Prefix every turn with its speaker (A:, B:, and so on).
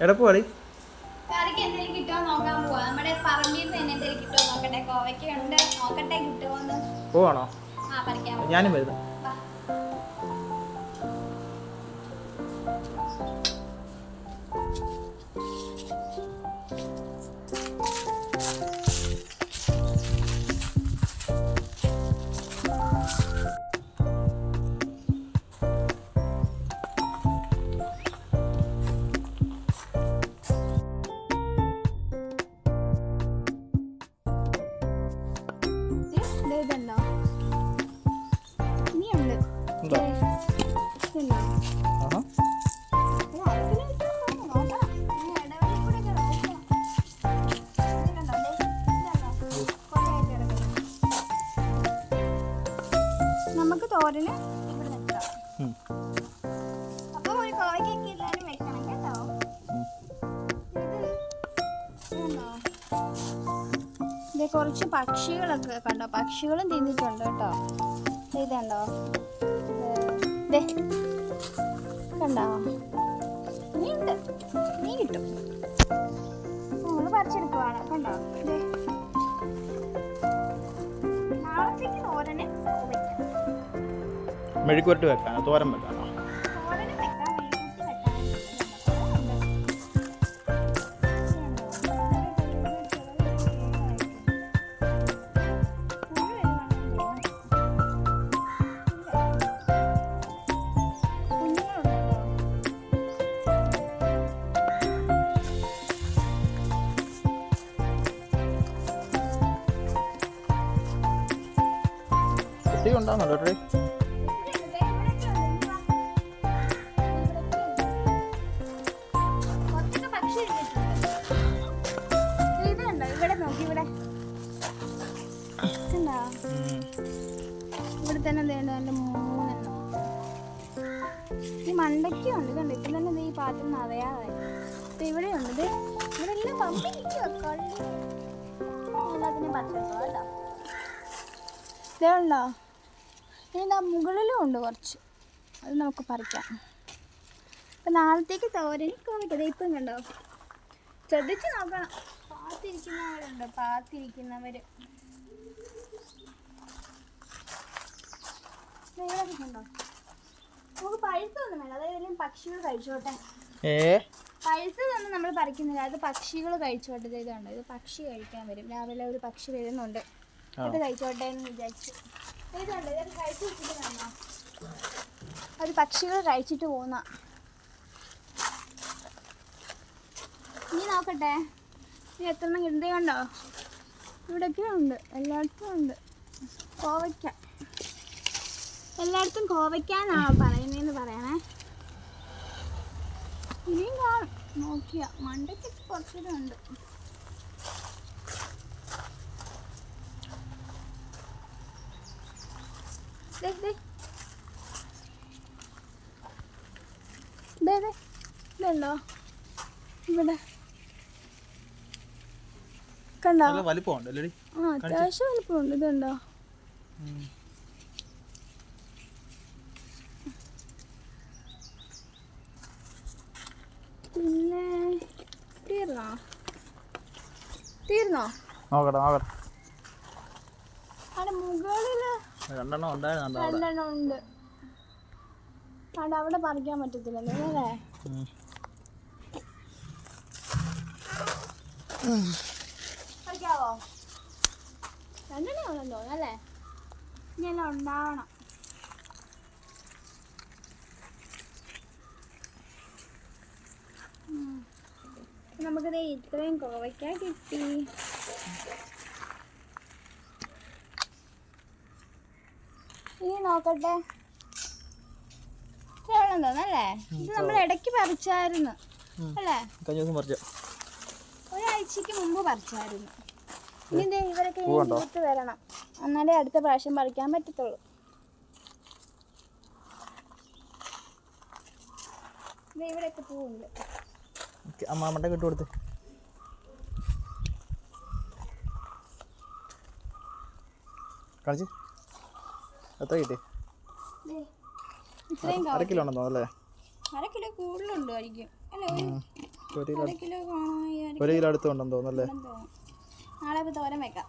A: എവിടെ പോവാടി?
B: കറിക്ക് എന്തെങ്കിലും കിട്ടുമോ നോക്കാൻ പോവാ. നമ്മുടെ പറമ്പിൽ നിന്ന് തന്നെ എന്തെങ്കിലും കിട്ടുമോ നോക്കട്ടെ. കോവയ്ക്കുണ്ട്, നോക്കട്ടെ കിട്ടുമോന്ന്.
A: പോവാണോ?
B: ആ പറിക്കാൻ
A: ഞാനും വരുന്നു.
B: നമുക്ക് തോരന് ഇവിടെ നിൽക്കാം. അപ്പൊ ഒരു കോവയ്ക്കൊക്കെ എല്ലാവരും വെക്കണം കേട്ടോ. ഇത് കുറച്ച് പക്ഷികളൊക്കെ കണ്ടോ, പക്ഷികളും തിന്നിട്ടുണ്ട് കേട്ടോ. ഇതുണ്ടോ, കണ്ടോ, നീയുണ്ട്, നീ കിട്ടും. നമ്മള് പറിച്ചെടുക്കുവാണ് കണ്ടോ. നാളത്തേക്ക് തോരന്
A: മെഴുക്കുവരട്ടി വെക്കാനോ തോരൻ വെക്കാനോ? കുട്ടി ഉണ്ടാകുന്നല്ലോ ട്രേ.
B: ഇവിടെ തന്നെ നല്ല 3 എണ്ണം. ഈ മണ്ടയ്ക്കുണ്ട് കണ്ടോ. ഇപ്പം തന്നെ ഈ പാത്രം നിറയാതായി. ഇപ്പം ഇവിടെ ഉണ്ട്, ഇവിടെ എല്ലാം പമ്പിരിക്കുക. എല്ലാത്തിനും പച്ചക്കോ കേട്ടോ. ഇതുണ്ടോ, ഇനി മുകളിലും ഉണ്ട് കുറച്ച്, അത് നമുക്ക് പറിക്കാം. അപ്പം നാളത്തേക്ക് തോരന് കോവയ്ക്കത് ഇപ്പം കണ്ടോ. ശ്രദ്ധിച്ച് നോക്കണം. പാത്തിരിക്കുന്നവരുണ്ട്, പാത്തിരിക്കുന്നവർ. കണ്ടോ, നമുക്ക് പഴുത്തൊന്നും വേണം, അതായത് പക്ഷികൾ കഴിച്ചോട്ടെ. പഴുത്തതൊന്നും നമ്മൾ പറിക്കുന്നില്ല, അത് പക്ഷികൾ കഴിച്ചോട്ടെ. ഇത് കണ്ടോ, ഇത് പക്ഷി കഴിക്കാൻ വരും. രാവിലെ ഒരു പക്ഷി വരുന്നുണ്ട്, അത് കഴിച്ചോട്ടെ എന്ന് വിചാരിച്ചു. ഇതുണ്ട്, ഇതൊക്കെ കഴിച്ചു വെച്ചിട്ട് കാണോ, അത് പക്ഷികൾ കഴിച്ചിട്ട് പോകുന്ന. ഇനി നോക്കട്ടെ, ഇനി എത്ര എണ്ണം കിട്ടുന്നത് കണ്ടോ. ഇവിടെയൊക്കെ ഉണ്ട്, എല്ലായിടത്തും ഉണ്ട് കോവയ്ക്ക. എല്ലായിടത്തും കോവയ്ക്കാനാണോ പറയുന്നതെന്ന് പറയണേ. ഇനിയും കാണും, നോക്കിയ മണ്ടയ്ക്ക് കുറച്ചൊക്കെ ഉണ്ട്. ഇതുണ്ടോ ഇവിടെ കണ്ടോ. അത്യാവശ്യം വലിപ്പമുണ്ട്. ഇതുണ്ടോ, പിന്നെ തീർന്നോ അവിടെ മുകളില്
A: 2 ഉണ്ടായിരുന്നു.
B: 2 ഉണ്ട്. അവിടെ പറിക്കാൻ പറ്റത്തില്ലല്ലോ അല്ലേ. പറിക്കാവോ? 2 ഉള്ളല്ലോ അല്ലേ. ഇനി എല്ലാം ഉണ്ടാവണം. നമുക്കിത് ഇത്രയും കോവയ്ക്ക കിട്ടി. ഇനി നോക്കട്ടെ, വെള്ളം തോന്നല്ലേ. ഇത് നമ്മൾ ഇടയ്ക്ക് പറിച്ചായിരുന്നു അല്ലേ, ഒരാഴ്ചക്ക് മുമ്പ് പറിച്ചായിരുന്നു. ഇനി ഇവരൊക്കെ ഇങ്ങോട്ട് വരണം, എന്നാലേ അടുത്ത പ്രാവശ്യം പറിക്കാൻ പറ്റത്തുള്ളൂ. ഇവിടെയൊക്കെ പൂവുണ്ട്.
A: അമ്മാമ്മ കിട്ടു കൊടുത്ത് കാണിച്ച് എത്ര കിട്ടി?
B: 1
A: കിലോ ഉണ്ടെന്നോ അല്ലേ?
B: 1/2 കിലോ കൂടുതലുണ്ടോ ആയിരിക്കും അല്ലേ.
A: ഒരു കിലോ
B: കിലോ കാണാൻ
A: ഒരു കിലോ അടുത്ത് ഉണ്ടെന്ന് തോന്നുന്നല്ലേ.
B: നാളെ ഇപ്പോൾ തോരൻ വെക്കാം.